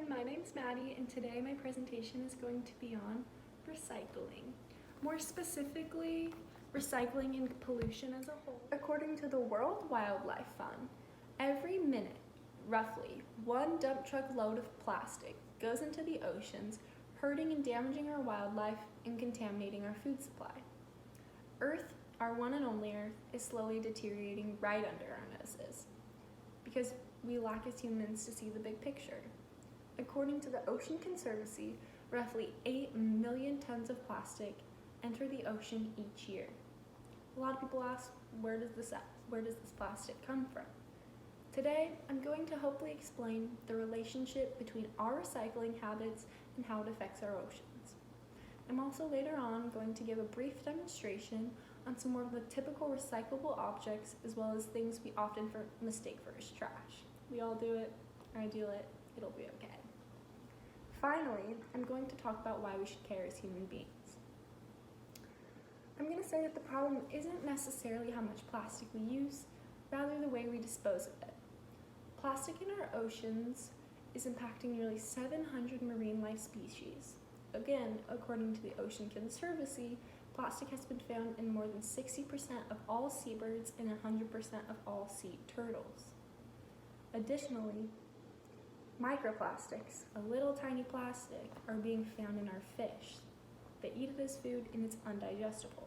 my name's Maddie, and today my presentation is going to be on recycling. More specifically, recycling and pollution as a whole. According to the World Wildlife Fund, every minute, roughly, one dump truck load of plastic goes into the oceans, hurting and damaging our wildlife and contaminating our food supply. Earth, our one and only Earth, is slowly deteriorating right under our noses because we lack as humans to see the big picture. According to the Ocean Conservancy, roughly 8 million tons of plastic enter the ocean each year. A lot of people ask, where does this plastic come from? Today, I'm going to hopefully explain the relationship between our recycling habits and how it affects our oceans. I'm also later on going to give a brief demonstration on some more of the typical recyclable objects as well as things we often mistake for as trash. We all do it, I do it, it'll be okay. Finally, I'm going to talk about why we should care as human beings. I'm going to say that the problem isn't necessarily how much plastic we use, rather the way we dispose of it. Plastic in our oceans is impacting nearly 700 marine life species. Again, according to the Ocean Conservancy, plastic has been found in more than 60% of all seabirds and 100% of all sea turtles. Additionally, microplastics, a little tiny plastic, are being found in our fish. They eat it as food and it's undigestible.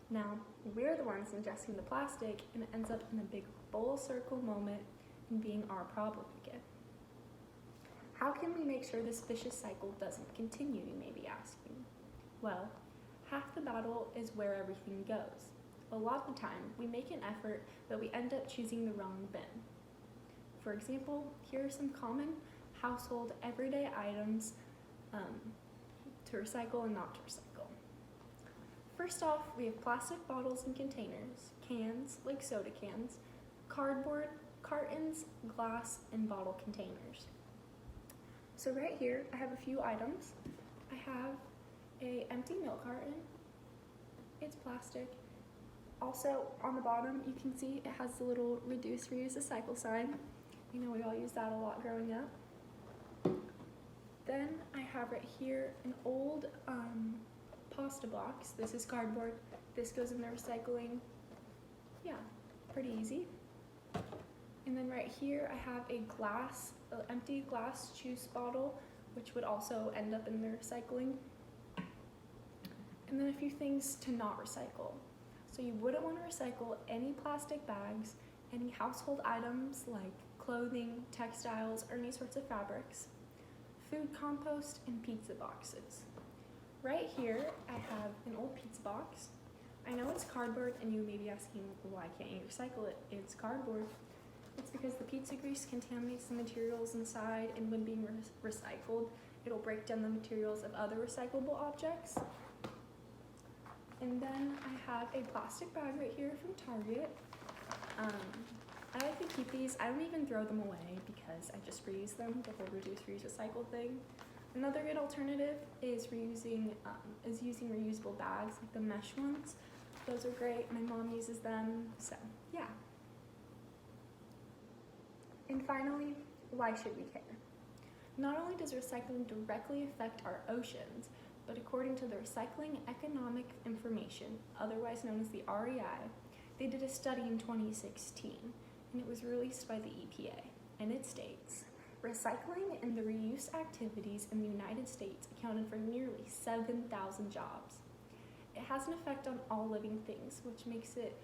Now, we're the ones ingesting the plastic and it ends up in a big full circle moment and being our problem again. How can we make sure this vicious cycle doesn't continue, you may be asking? Well, half the battle is where everything goes. A lot of the time, we make an effort, but we end up choosing the wrong bin. For example, here are some common household everyday items to recycle and not to recycle. First off, we have plastic bottles and containers, cans like soda cans, cardboard, cartons, glass, and bottle containers. So right here, I have a few items. I have an empty milk carton. It's plastic. Also, on the bottom, you can see it has the little reduce, reuse, recycle sign. You know, we all use that a lot growing up. Then I have right here an old pasta box. This is cardboard. This goes in the recycling. Yeah, pretty easy. And then right here I have an empty glass juice bottle, which would also end up in the recycling. And then a few things to not recycle. So you wouldn't want to recycle any plastic bags, any household items like clothing, textiles, or any sorts of fabrics, food compost, and pizza boxes. Right here, I have an old pizza box. I know it's cardboard, and you may be asking, why can't you recycle it? It's cardboard. It's because the pizza grease contaminates the materials inside, and when being recycled, it'll break down the materials of other recyclable objects. And then I have a plastic bag right here from Target. I like to keep these. I don't even throw them away because I just reuse them, the whole reduce, reuse, recycle thing. Another good alternative is using reusable bags, like the mesh ones. Those are great. My mom uses them, so yeah. And finally, why should we care? Not only does recycling directly affect our oceans, but according to the Recycling Economic Information, otherwise known as the REI, they did a study in 2016, and it was released by the EPA, and it states, recycling and the reuse activities in the United States accounted for nearly 7,000 jobs. It has an effect on all living things, which makes it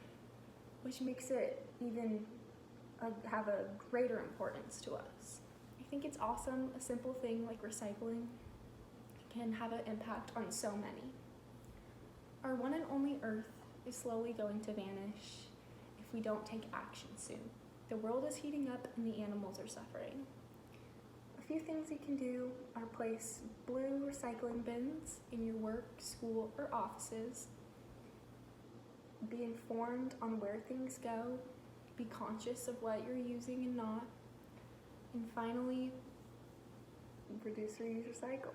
even have a greater importance to us. I think it's awesome. A simple thing like recycling can have an impact on so many. Our one and only Earth is slowly going to vanish if we don't take action soon. The world is heating up and the animals are suffering. A few things you can do are place blue recycling bins in your work, school, or offices. Be informed on where things go. Be conscious of what you're using and not. And finally, reduce, reuse, recycle.